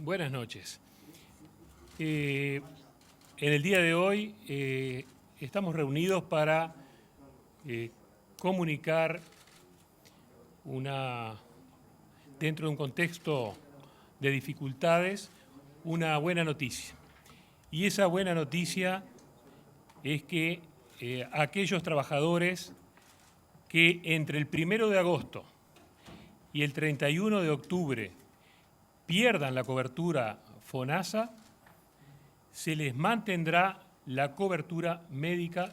Buenas noches. En el día de hoy estamos reunidos para comunicar dentro de un contexto de dificultades, una buena noticia. Y esa buena noticia es que aquellos trabajadores que entre el 1 de agosto y el 31 de octubre pierdan la cobertura FONASA, se les mantendrá la cobertura médica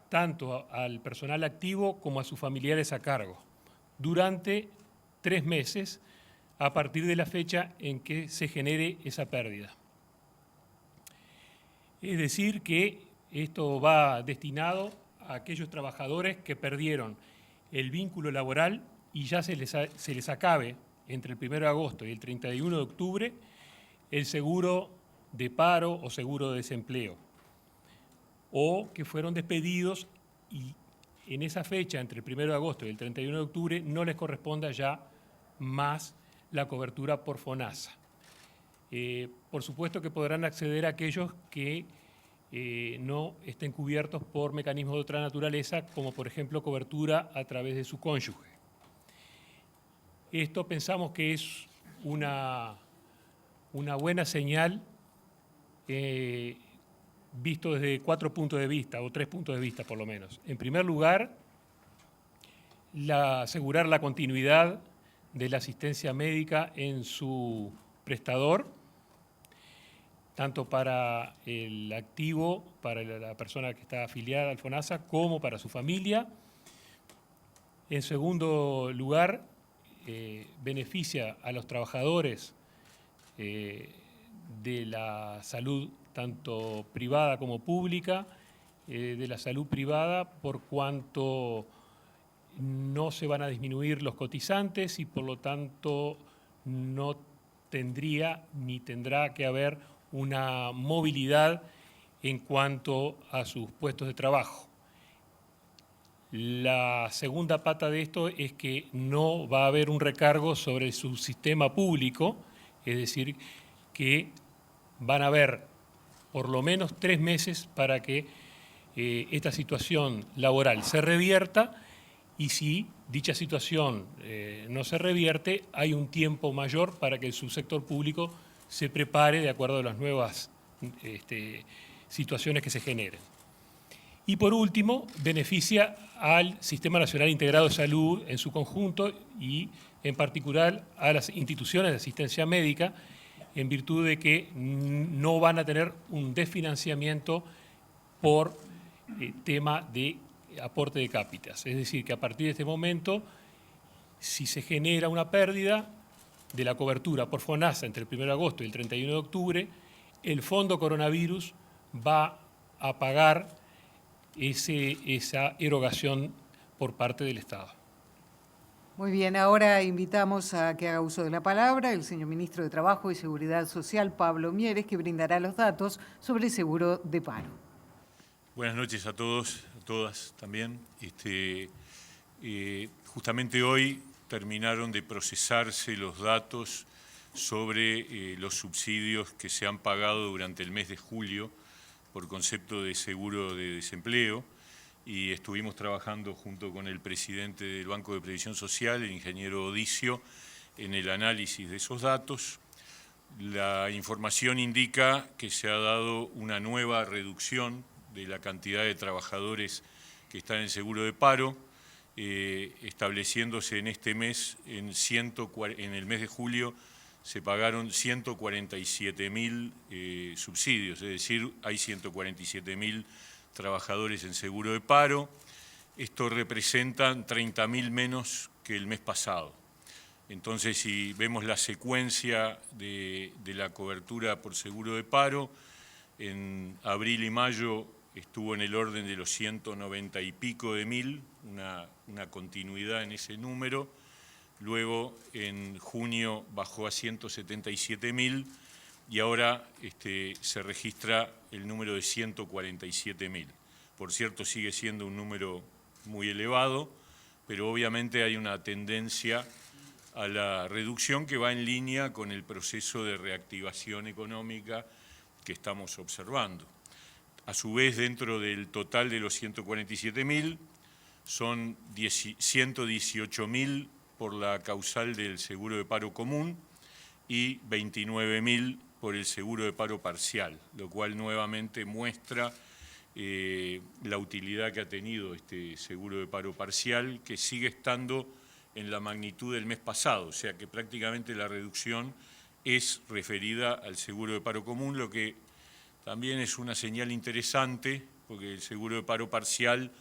tanto al personal activo como a sus familiares a cargo durante 3 meses a partir de la fecha en que se genere esa pérdida. Es decir, que esto va destinado a aquellos trabajadores que perdieron el vínculo laboral y ya se les acabe entre el 1 de agosto y el 31 de octubre el seguro de paro o seguro de desempleo, o que fueron despedidos y en esa fecha, entre el 1 de agosto y el 31 de octubre, no les corresponda ya más la cobertura por FONASA. Por supuesto que podrán acceder a aquellos que no estén cubiertos por mecanismos de otra naturaleza, como por ejemplo cobertura a través de su cónyuge. Esto pensamos que es una buena señal visto desde 4 puntos de vista, o 3 puntos de vista por lo menos. En primer lugar, asegurar la continuidad de la asistencia médica en su prestador, tanto para el activo, para la persona que está afiliada al FONASA, como para su familia. En segundo lugar, beneficia a los trabajadores de la salud tanto privada como pública, de la salud privada por cuanto no se van a disminuir los cotizantes y por lo tanto no tendría ni tendrá que haber una movilidad en cuanto a sus puestos de trabajo. La segunda pata de esto es que no va a haber un recargo sobre su sistema público, es decir, que van a haber por lo menos 3 meses para que esta situación laboral se revierta, y si dicha situación no se revierte, hay un tiempo mayor para que el subsector público se prepare de acuerdo a las nuevas situaciones que se generen. Y por último, beneficia al Sistema Nacional Integrado de Salud en su conjunto y en particular a las instituciones de asistencia médica, en virtud de que no van a tener un desfinanciamiento por tema de aporte de cápitas. Es decir, que a partir de este momento, si se genera una pérdida de la cobertura por FONASA entre el 1 de agosto y el 31 de octubre, el Fondo Coronavirus va a pagar esa erogación por parte del Estado. Muy bien, ahora invitamos a que haga uso de la palabra el señor Ministro de Trabajo y Seguridad Social, Pablo Mieres, que brindará los datos sobre el seguro de paro. Buenas noches a todos, a todas también. Justamente hoy terminaron de procesarse los datos sobre los subsidios que se han pagado durante el mes de julio por concepto de seguro de desempleo, y estuvimos trabajando junto con el presidente del Banco de Previsión Social, el ingeniero Odicio, en el análisis de esos datos. La información indica que se ha dado una nueva reducción de la cantidad de trabajadores que están en seguro de paro, estableciéndose en este mes, en el mes de julio, se pagaron 147.000 subsidios, es decir, hay 147.000 trabajadores en seguro de paro. Esto representa 30.000 menos que el mes pasado. Entonces, si vemos la secuencia de la cobertura por seguro de paro, en abril y mayo estuvo en el orden de los 190 y pico de mil, una continuidad en ese número. Luego, en junio bajó a 177.000 y ahora se registra el número de 147.000. Por cierto, sigue siendo un número muy elevado, pero obviamente hay una tendencia a la reducción que va en línea con el proceso de reactivación económica que estamos observando. A su vez, dentro del total de los 147.000, son 118.000 por la causal del seguro de paro común y 29.000 por el seguro de paro parcial, lo cual nuevamente muestra la utilidad que ha tenido este seguro de paro parcial, que sigue estando en la magnitud del mes pasado, o sea que prácticamente la reducción es referida al seguro de paro común, lo que también es una señal interesante, porque el seguro de paro parcial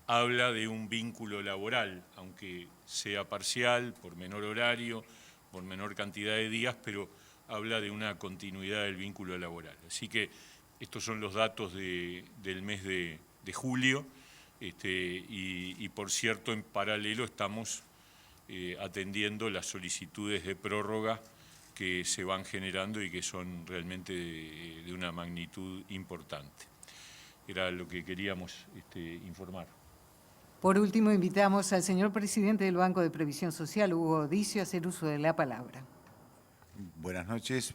habla de un vínculo laboral, aunque sea parcial, por menor horario, por menor cantidad de días, pero habla de una continuidad del vínculo laboral. Así que estos son los datos del mes de julio, y por cierto, en paralelo estamos atendiendo las solicitudes de prórroga que se van generando y que son realmente de una magnitud importante. Era lo que queríamos informar. Por último, invitamos al señor presidente del Banco de Previsión Social, Hugo Odicio, a hacer uso de la palabra. Buenas noches.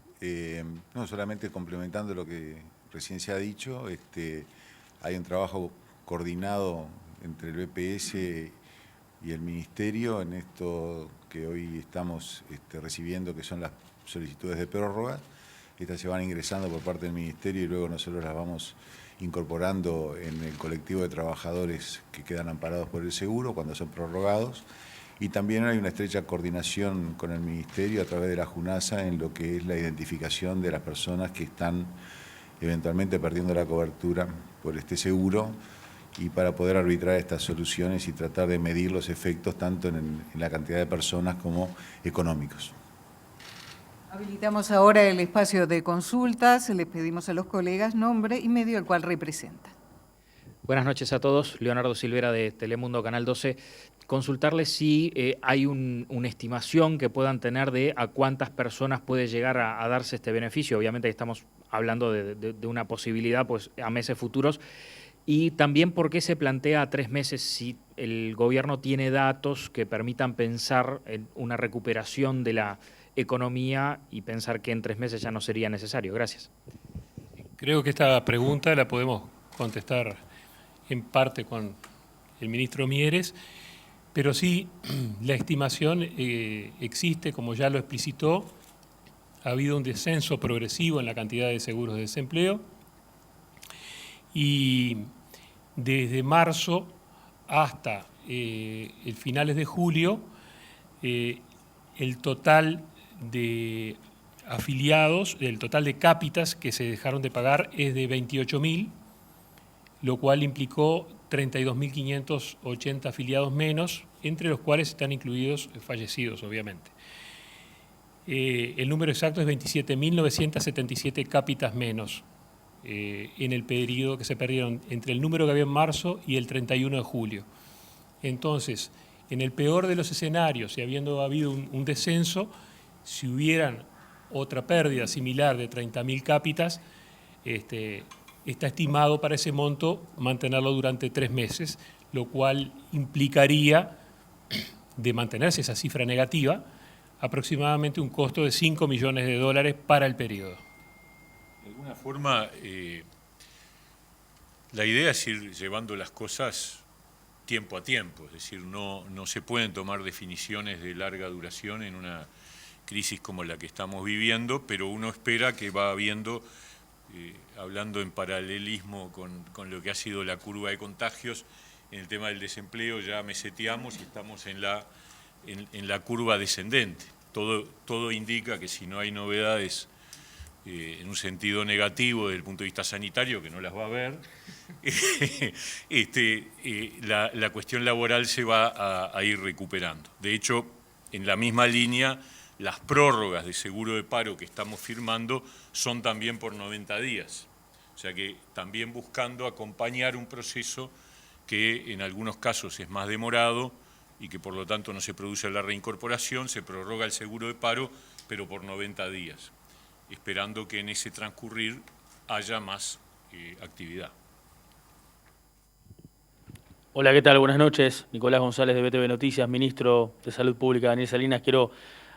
No, solamente complementando lo que recién se ha dicho, hay un trabajo coordinado entre el BPS y el Ministerio en esto que hoy estamos recibiendo, que son las solicitudes de prórroga. Estas se van ingresando por parte del Ministerio y luego nosotros las vamos incorporando en el colectivo de trabajadores que quedan amparados por el seguro cuando son prorrogados. Y también hay una estrecha coordinación con el Ministerio a través de la JUNASA en lo que es la identificación de las personas que están eventualmente perdiendo la cobertura por este seguro y para poder arbitrar estas soluciones y tratar de medir los efectos tanto en la cantidad de personas como económicos. Habilitamos ahora el espacio de consultas. Les pedimos a los colegas nombre y medio al cual representan. Buenas noches a todos. Leonardo Silvera de Telemundo Canal 12. Consultarles si hay una estimación que puedan tener de a cuántas personas puede llegar a darse este beneficio. Obviamente estamos hablando de una posibilidad pues, a meses futuros. Y también por qué se plantea a 3 meses si el gobierno tiene datos que permitan pensar en una recuperación de la economía y pensar que en 3 meses ya no sería necesario. Gracias. Creo que esta pregunta la podemos contestar en parte con el ministro Mieres, pero sí, la estimación existe, como ya lo explicitó, ha habido un descenso progresivo en la cantidad de seguros de desempleo y desde marzo hasta el finales de julio, el total de afiliados, el total de cápitas que se dejaron de pagar es de 28.000, lo cual implicó 32.580 afiliados menos, entre los cuales están incluidos fallecidos, obviamente. El número exacto es 27.977 cápitas menos en el periodo que se perdieron entre el número que había en marzo y el 31 de julio. Entonces, en el peor de los escenarios, y habiendo habido un descenso, si hubieran otra pérdida similar de 30.000 cápitas, está estimado para ese monto mantenerlo durante 3 meses, lo cual implicaría, de mantenerse esa cifra negativa, aproximadamente un costo de $5 millones para el periodo. De alguna forma, la idea es ir llevando las cosas tiempo a tiempo, es decir, no se pueden tomar definiciones de larga duración en una crisis como la que estamos viviendo, pero uno espera que va habiendo, hablando en paralelismo con lo que ha sido la curva de contagios, en el tema del desempleo ya meseteamos y estamos en la curva descendente. Todo indica que si no hay novedades en un sentido negativo desde el punto de vista sanitario, que no las va a haber, la cuestión laboral se va a ir recuperando. De hecho, en la misma línea, las prórrogas de seguro de paro que estamos firmando son también por 90 días. O sea que también buscando acompañar un proceso que en algunos casos es más demorado y que por lo tanto no se produce la reincorporación, se prorroga el seguro de paro, pero por 90 días, esperando que en ese transcurrir haya más actividad. Hola, ¿qué tal? Buenas noches. Nicolás González de BTV Noticias, ministro de Salud Pública, Daniel Salinas. Quiero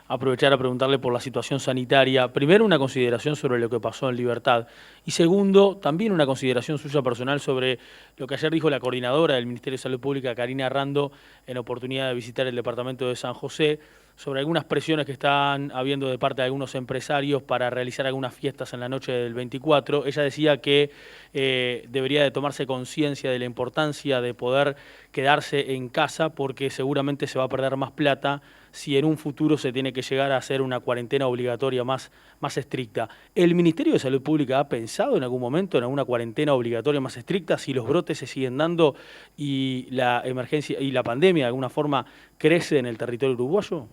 aprovechar a preguntarle por la situación sanitaria. Primero, una consideración sobre lo que pasó en Libertad. Y segundo, también una consideración suya personal sobre lo que ayer dijo la coordinadora del Ministerio de Salud Pública, Karina Rando, en oportunidad de visitar el departamento de San José, sobre algunas presiones que están habiendo de parte de algunos empresarios para realizar algunas fiestas en la noche del 24. Ella decía que debería de tomarse conciencia de la importancia de poder quedarse en casa porque seguramente se va a perder más plata si en un futuro se tiene que llegar a hacer una cuarentena obligatoria más estricta. ¿El Ministerio de Salud Pública ha pensado en algún momento en alguna cuarentena obligatoria más estricta si los brotes se siguen dando y la emergencia y la pandemia de alguna forma crece en el territorio uruguayo?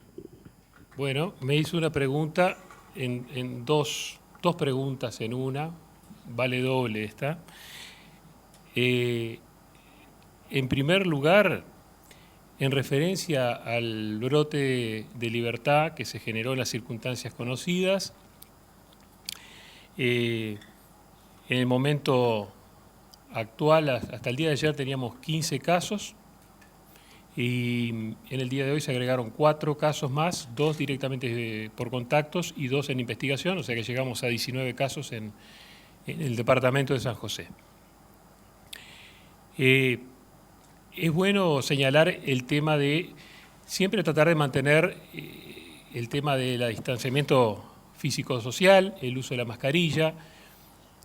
Bueno, me hizo una pregunta en dos preguntas en una, vale doble esta. En primer lugar, en referencia al brote de Libertad que se generó en las circunstancias conocidas, en el momento actual, hasta el día de ayer teníamos 15 casos, y en el día de hoy se agregaron 4 casos más, 2 directamente por contactos y 2 en investigación, o sea que llegamos a 19 casos en el departamento de San José. Es bueno señalar el tema de siempre tratar de mantener el tema del distanciamiento físico-social, el uso de la mascarilla,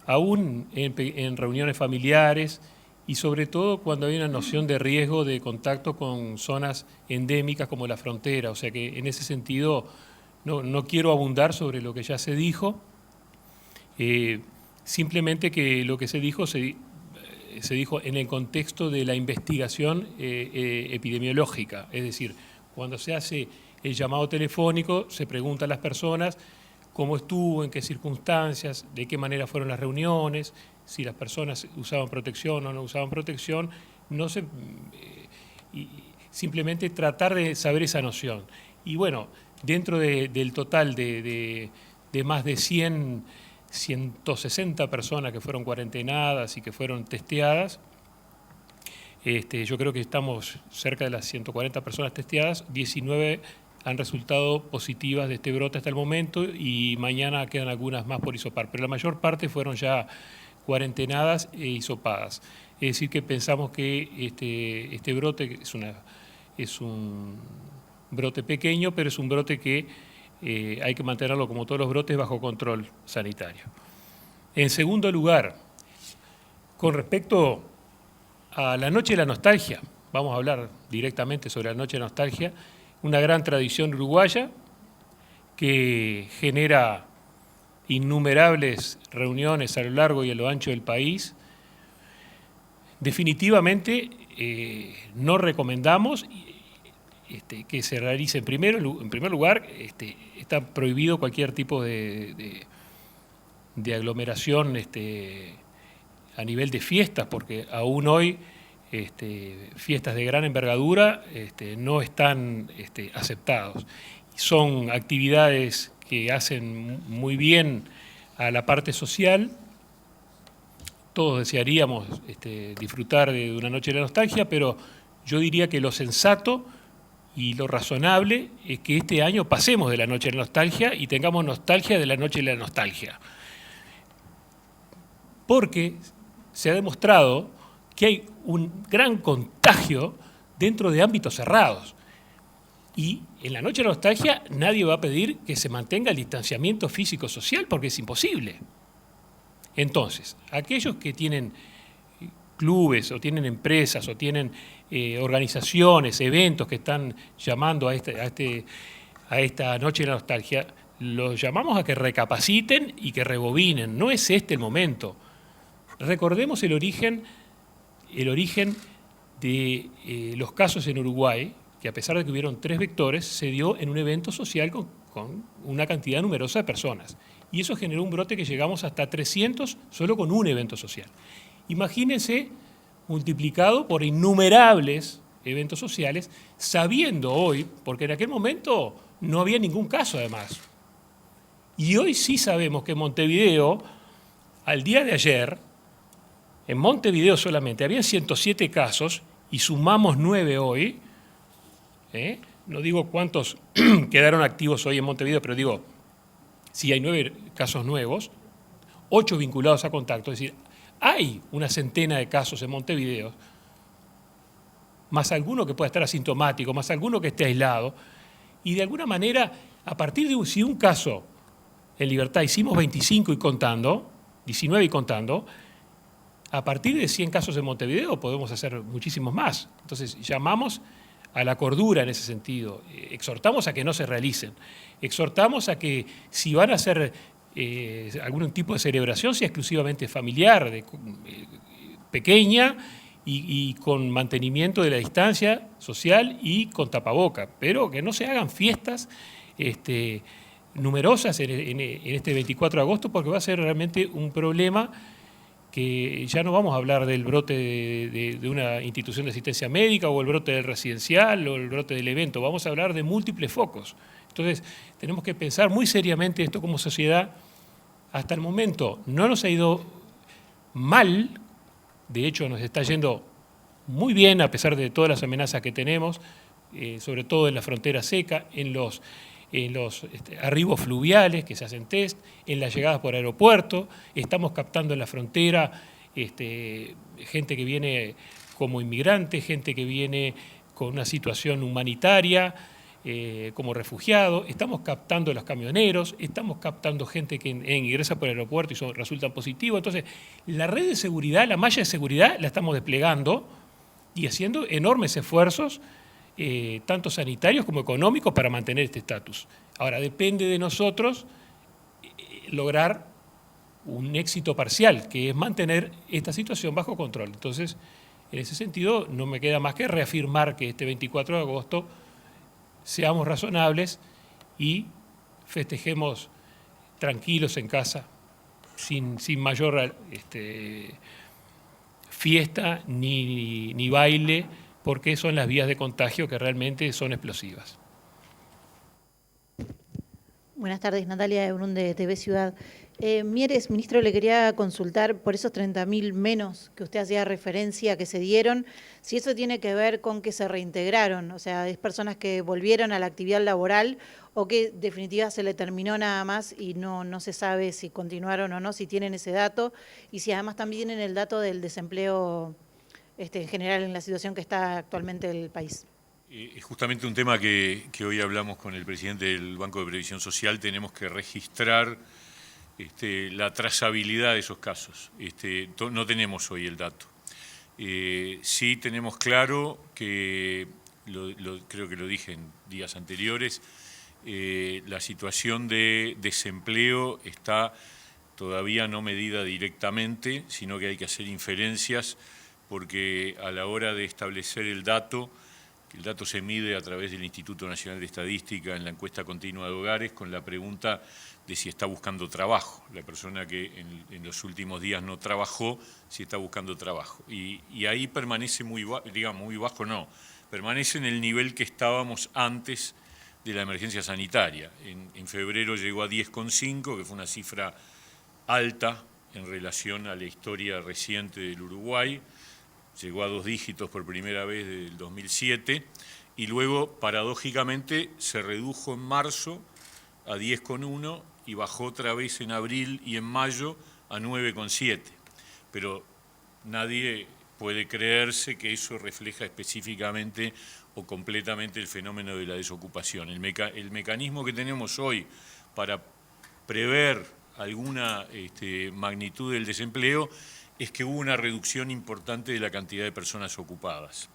aún en reuniones familiares, y sobre todo cuando hay una noción de riesgo de contacto con zonas endémicas como la frontera. O sea que en ese sentido no quiero abundar sobre lo que ya se dijo, simplemente que lo que se dijo dijo en el contexto de la investigación epidemiológica, es decir, cuando se hace el llamado telefónico se pregunta a las personas cómo estuvo, en qué circunstancias, de qué manera fueron las reuniones, si las personas usaban protección o no usaban protección, simplemente tratar de saber esa noción. Y bueno, dentro del total de más de 160 personas que fueron cuarentenadas y que fueron testeadas, yo creo que estamos cerca de las 140 personas testeadas, 19 han resultado positivas de este brote hasta el momento y mañana quedan algunas más por hisopar, pero la mayor parte fueron ya cuarentenadas e hisopadas. Es decir, que pensamos que este brote es un brote pequeño, pero es un brote que hay que mantenerlo, como todos los brotes, bajo control sanitario. En segundo lugar, con respecto a la Noche de la Nostalgia, vamos a hablar directamente sobre la Noche de la Nostalgia, una gran tradición uruguaya que genera innumerables reuniones a lo largo y a lo ancho del país. Definitivamente no recomendamos que se realice en primer lugar, está prohibido cualquier tipo de aglomeración a nivel de fiestas, porque aún hoy fiestas de gran envergadura no están aceptados. Son actividades que hacen muy bien a la parte social. Todos desearíamos disfrutar de una noche de la nostalgia, pero yo diría que lo sensato y lo razonable es que este año pasemos de la noche de la nostalgia y tengamos nostalgia de la noche de la nostalgia. Porque se ha demostrado que hay un gran contagio dentro de ámbitos cerrados. Y en la noche de la nostalgia nadie va a pedir que se mantenga el distanciamiento físico-social porque es imposible. Entonces, aquellos que tienen clubes o tienen empresas o tienen organizaciones, eventos que están llamando a esta noche de la nostalgia, los llamamos a que recapaciten y que rebobinen. No es este el momento. Recordemos el origen de los casos en Uruguay, que a pesar de que hubieron 3 vectores, se dio en un evento social con una cantidad numerosa de personas. Y eso generó un brote que llegamos hasta 300 solo con un evento social. Imagínense multiplicado por innumerables eventos sociales, sabiendo hoy, porque en aquel momento no había ningún caso además. Y hoy sí sabemos que en Montevideo, al día de ayer, en Montevideo solamente había 107 casos y sumamos 9 hoy, no digo cuántos quedaron activos hoy en Montevideo, pero digo, si hay 9 casos nuevos, 8 vinculados a contacto, es decir, hay una centena de casos en Montevideo, más alguno que pueda estar asintomático, más alguno que esté aislado, y de alguna manera, a partir de si un caso en Libertad hicimos 25 y contando, 19 y contando, a partir de 100 casos en Montevideo podemos hacer muchísimos más. Entonces, llamamos a la cordura en ese sentido, exhortamos a que no se realicen, exhortamos a que si van a hacer algún tipo de celebración sea exclusivamente familiar, pequeña y con mantenimiento de la distancia social y con tapaboca, pero que no se hagan fiestas numerosas en este 24 de agosto, porque va a ser realmente un problema que ya no vamos a hablar del brote de una institución de asistencia médica o el brote del residencial o el brote del evento, vamos a hablar de múltiples focos. Entonces, tenemos que pensar muy seriamente esto como sociedad. Hasta el momento no nos ha ido mal, de hecho nos está yendo muy bien a pesar de todas las amenazas que tenemos, sobre todo en la frontera seca, en los arribos fluviales que se hacen test, en las llegadas por aeropuerto, estamos captando en la frontera gente que viene como inmigrante, gente que viene con una situación humanitaria, como refugiado, estamos captando a los camioneros, estamos captando gente que ingresa por el aeropuerto y resultan positivos. Entonces, la red de seguridad, la malla de seguridad la estamos desplegando y haciendo enormes esfuerzos, tanto sanitarios como económicos, para mantener este estatus. Ahora, depende de nosotros lograr un éxito parcial, que es mantener esta situación bajo control. Entonces, en ese sentido, no me queda más que reafirmar que este 24 de agosto seamos razonables y festejemos tranquilos en casa, sin mayor fiesta ni baile, porque son las vías de contagio que realmente son explosivas. Buenas tardes, Natalia de Brun de TV Ciudad. Mieres, ministro, le quería consultar por esos 30.000 menos que usted hacía referencia que se dieron, si eso tiene que ver con que se reintegraron, o sea, es personas que volvieron a la actividad laboral o que en definitiva se le terminó nada más y no se sabe si continuaron o no, si tienen ese dato, y si además también tienen el dato del desempleo en general en la situación que está actualmente el país. Es justamente un tema que hoy hablamos con el presidente del Banco de Previsión Social. Tenemos que registrar la trazabilidad de esos casos. No tenemos hoy el dato. Sí tenemos claro que, creo que lo dije en días anteriores, la situación de desempleo está todavía no medida directamente, sino que hay que hacer inferencias, porque a la hora de establecer el dato se mide a través del Instituto Nacional de Estadística en la encuesta continua de hogares con la pregunta de si está buscando trabajo. La persona que en los últimos días no trabajó, si está buscando trabajo. Y ahí permanece muy bajo no, permanece en el nivel que estábamos antes de la emergencia sanitaria. En febrero llegó a 10,5, que fue una cifra alta en relación a la historia reciente del Uruguay. Llegó a 2 dígitos por primera vez desde el 2007 y luego, paradójicamente, se redujo en marzo a 10,1 y bajó otra vez en abril y en mayo a 9,7. Pero nadie puede creerse que eso refleja específicamente o completamente el fenómeno de la desocupación. El mecanismo que tenemos hoy para prever alguna magnitud del desempleo es que hubo una reducción importante de la cantidad de personas ocupadas,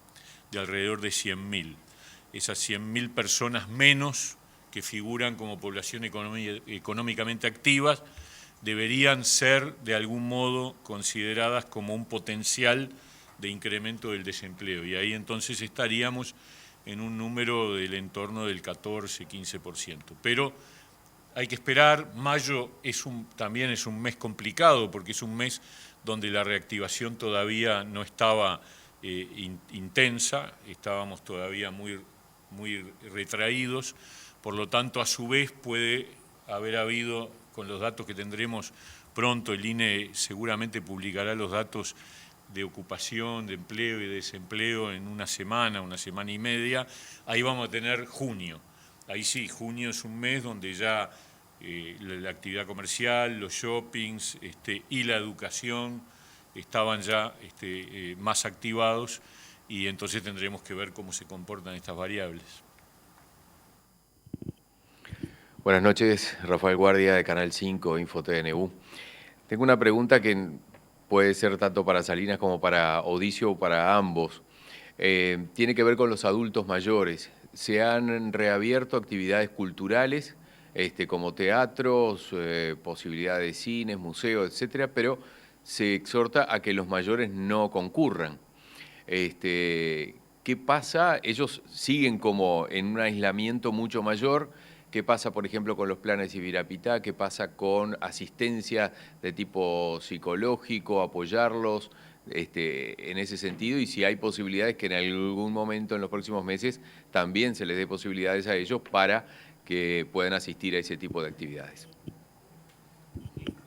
de alrededor de 100.000. Esas 100.000 personas menos que figuran como población económicamente activas deberían ser de algún modo consideradas como un potencial de incremento del desempleo. Y ahí entonces estaríamos en un número del entorno del 14-15%. Pero hay que esperar. Mayo también es un mes complicado porque es un mes donde la reactivación todavía no estaba intensa, estábamos todavía muy retraídos, por lo tanto, a su vez puede haber habido, con los datos que tendremos pronto, el INE seguramente publicará los datos de ocupación, de empleo y de desempleo en una semana y media, ahí vamos a tener junio. Ahí sí, junio es un mes donde ya la actividad comercial, los shoppings y la educación estaban ya más activados, y entonces tendremos que ver cómo se comportan estas variables. Buenas noches, Rafael Guardia de Canal 5, InfoTNU. Tengo una pregunta que puede ser tanto para Salinas como para Odicio o para ambos. Tiene que ver con los adultos mayores. Se han reabierto actividades culturales como teatros, posibilidades de cines, museos, etcétera, pero se exhorta a que los mayores no concurran. ¿Qué pasa? Ellos siguen como en un aislamiento mucho mayor. ¿Qué pasa, por ejemplo, con los planes Ibirapitá? ¿Qué pasa con asistencia de tipo psicológico, apoyarlos en ese sentido? Y si hay posibilidades que en algún momento en los próximos meses también se les dé posibilidades a ellos para que puedan asistir a ese tipo de actividades.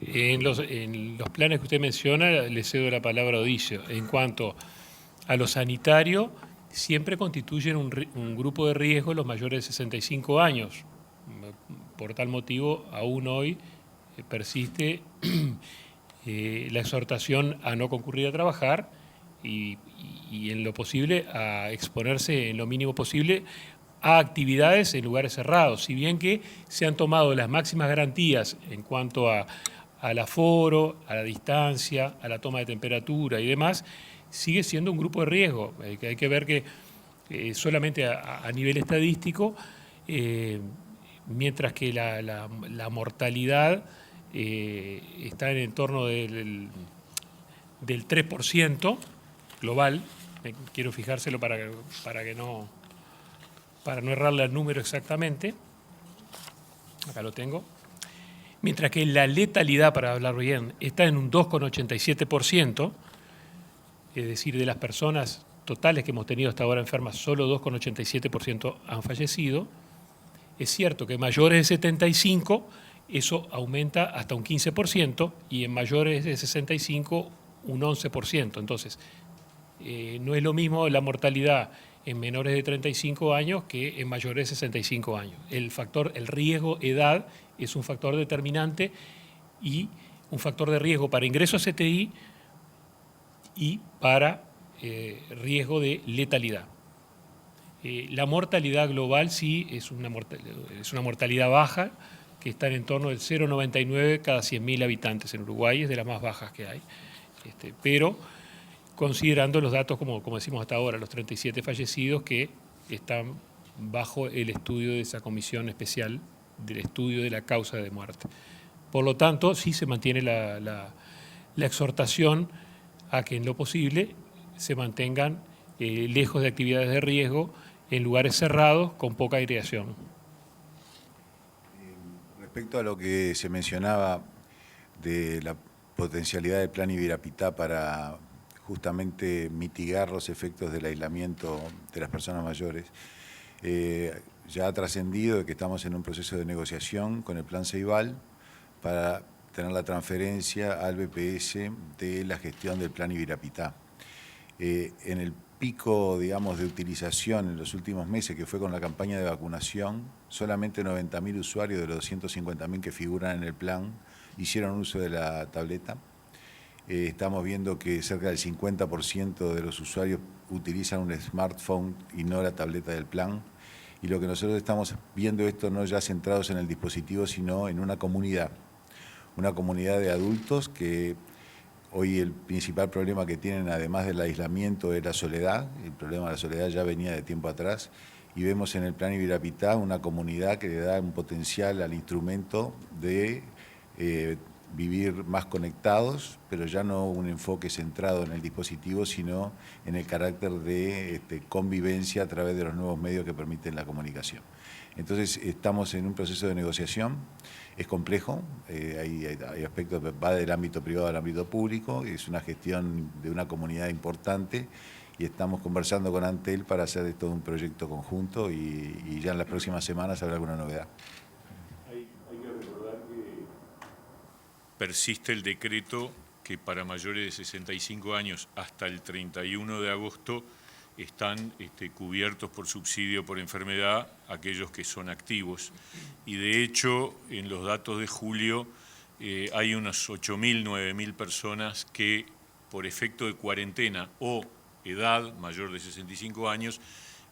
En los planes que usted menciona, le cedo la palabra a Odicio. En cuanto a lo sanitario, siempre constituyen un grupo de riesgo los mayores de 65 años. Por tal motivo, aún hoy persiste la exhortación a no concurrir a trabajar y en lo posible a exponerse en lo mínimo posible a actividades en lugares cerrados. Si bien que se han tomado las máximas garantías en cuanto al aforo, a la distancia, a la toma de temperatura y demás, sigue siendo un grupo de riesgo. Hay que ver que solamente a nivel estadístico, mientras que la mortalidad está en torno del 3% global, quiero fijárselo para no errarle al número exactamente, acá lo tengo, mientras que la letalidad, para hablar bien, está en un 2,87%, es decir, de las personas totales que hemos tenido hasta ahora enfermas, solo 2,87% han fallecido. Es cierto que en mayores de 75 eso aumenta hasta un 15% y en mayores de 65 un 11%. Entonces, no es lo mismo la mortalidad en menores de 35 años que en mayores de 65 años. El riesgo edad es un factor determinante y un factor de riesgo para ingreso a CTI y para riesgo de letalidad. La mortalidad global sí es una mortalidad baja, que está en torno del 0,99 cada 100.000 habitantes en Uruguay, es de las más bajas que hay. Pero considerando los datos, como decimos hasta ahora, los 37 fallecidos que están bajo el estudio de esa comisión especial del estudio de la causa de muerte. Por lo tanto, sí se mantiene la exhortación a que en lo posible se mantengan lejos de actividades de riesgo, en lugares cerrados con poca aireación. Respecto a lo que se mencionaba de la potencialidad del plan Ibirapitá para justamente mitigar los efectos del aislamiento de las personas mayores, ya ha trascendido que estamos en un proceso de negociación con el plan Ceibal para tener la transferencia al BPS de la gestión del plan Ibirapitá. En el pico, digamos, de utilización en los últimos meses, que fue con la campaña de vacunación, solamente 90.000 usuarios de los 250.000 que figuran en el plan hicieron uso de la tableta. Estamos viendo que cerca del 50% de los usuarios utilizan un smartphone y no la tableta del plan. Y lo que nosotros estamos viendo esto no ya centrados en el dispositivo, sino en una comunidad de adultos que hoy el principal problema que tienen, además del aislamiento, es la soledad. El problema de la soledad ya venía de tiempo atrás. Y vemos en el plan Ibirapitá una comunidad que le da un potencial al instrumento de vivir más conectados, pero ya no un enfoque centrado en el dispositivo, sino en el carácter de convivencia a través de los nuevos medios que permiten la comunicación. Entonces, estamos en un proceso de negociación. Es complejo, hay aspectos, va del ámbito privado al ámbito público, es una gestión de una comunidad importante y estamos conversando con Antel para hacer todo un proyecto conjunto y ya en las próximas semanas habrá alguna novedad. Hay que recordar que persiste el decreto que para mayores de 65 años hasta el 31 de agosto están cubiertos por subsidio por enfermedad aquellos que son activos. Y de hecho, en los datos de julio hay unas 8.000, 9.000 personas que por efecto de cuarentena o edad mayor de 65 años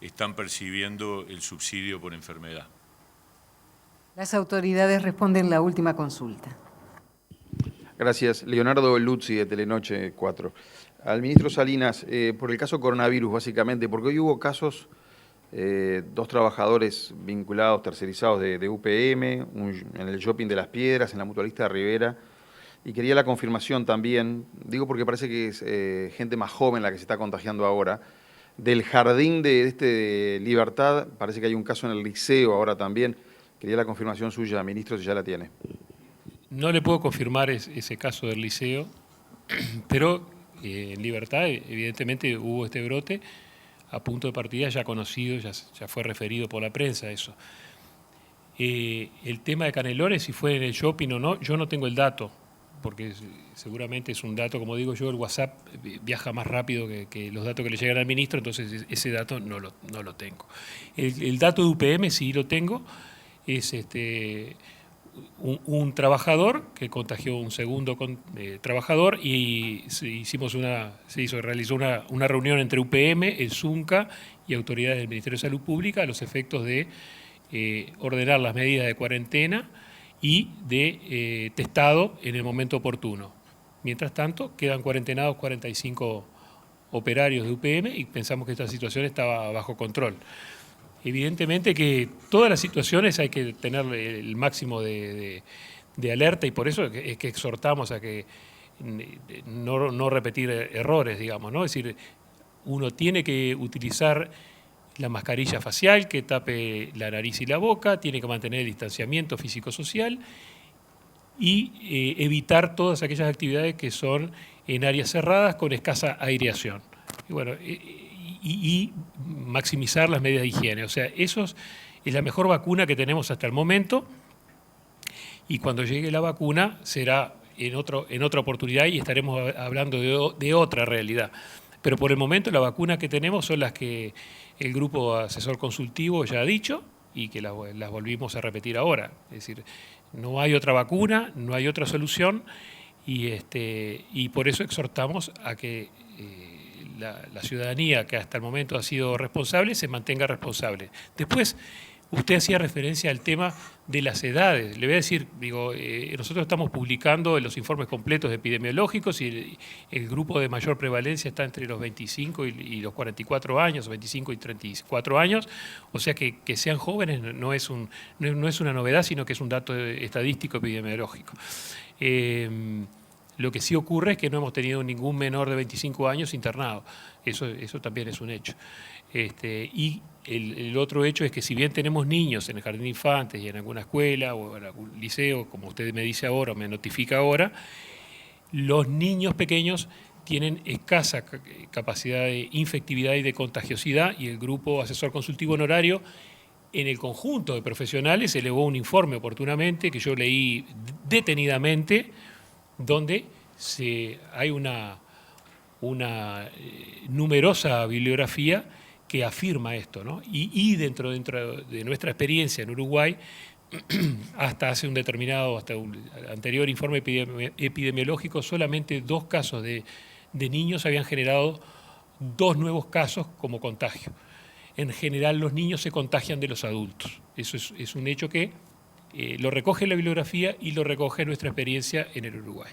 están percibiendo el subsidio por enfermedad. Las autoridades responden la última consulta. Gracias. Leonardo Luzzi, de Telenoche 4. Al ministro Salinas, por el caso coronavirus, básicamente, porque hoy hubo casos, 2 trabajadores vinculados, tercerizados de UPM, en el shopping de Las Piedras, en la mutualista de Rivera, y quería la confirmación también, digo porque parece que es gente más joven la que se está contagiando ahora, del jardín de Libertad, parece que hay un caso en el liceo ahora también. Quería la confirmación suya, ministro, si ya la tiene. No le puedo confirmar ese caso del liceo, pero en Libertad evidentemente hubo este brote a punto de partida, ya conocido, ya fue referido por la prensa eso. El tema de Canelones, si fue en el shopping o no, yo no tengo el dato, porque seguramente es un dato, como digo yo, el WhatsApp viaja más rápido que los datos que le llegan al ministro, entonces ese dato no lo tengo. El dato de UPM sí lo tengo, es un trabajador que contagió un segundo trabajador y realizó una reunión entre UPM, el ZUNCA y autoridades del Ministerio de Salud Pública a los efectos de ordenar las medidas de cuarentena y de testado en el momento oportuno. Mientras tanto, quedan cuarentenados 45 operarios de UPM y pensamos que esta situación estaba bajo control. Evidentemente que todas las situaciones hay que tener el máximo de alerta y por eso es que exhortamos a que no repetir errores, digamos, ¿no? Es decir, uno tiene que utilizar la mascarilla facial que tape la nariz y la boca, tiene que mantener el distanciamiento físico-social y evitar todas aquellas actividades que son en áreas cerradas con escasa aireación. Y bueno, y maximizar las medidas de higiene. O sea, eso es la mejor vacuna que tenemos hasta el momento y cuando llegue la vacuna será en otra oportunidad y estaremos hablando de otra realidad. Pero por el momento las vacunas que tenemos son las que el grupo asesor consultivo ya ha dicho y que las volvimos a repetir ahora. Es decir, no hay otra vacuna, no hay otra solución y por eso exhortamos a que la ciudadanía que hasta el momento ha sido responsable se mantenga responsable. Después, usted hacía referencia al tema de las edades. Le voy a decir, nosotros estamos publicando los informes completos epidemiológicos y el grupo de mayor prevalencia está entre los 25 y los 44 años, 25 y 34 años, o sea que sean jóvenes no es una novedad, sino que es un dato estadístico epidemiológico. Lo que sí ocurre es que no hemos tenido ningún menor de 25 años internado. Eso también es un hecho. Y el otro hecho es que si bien tenemos niños en el jardín de infantes y en alguna escuela o en algún liceo, como usted me dice ahora o me notifica ahora, los niños pequeños tienen escasa capacidad de infectividad y de contagiosidad y el grupo asesor consultivo honorario en el conjunto de profesionales elevó un informe oportunamente que yo leí detenidamente donde hay una numerosa bibliografía que afirma esto, ¿no? Y dentro de nuestra experiencia en Uruguay, hasta un anterior informe epidemiológico, solamente 2 casos de niños habían generado 2 nuevos casos como contagio. En general los niños se contagian de los adultos. Eso es un hecho que lo recoge la bibliografía y lo recoge nuestra experiencia en el Uruguay.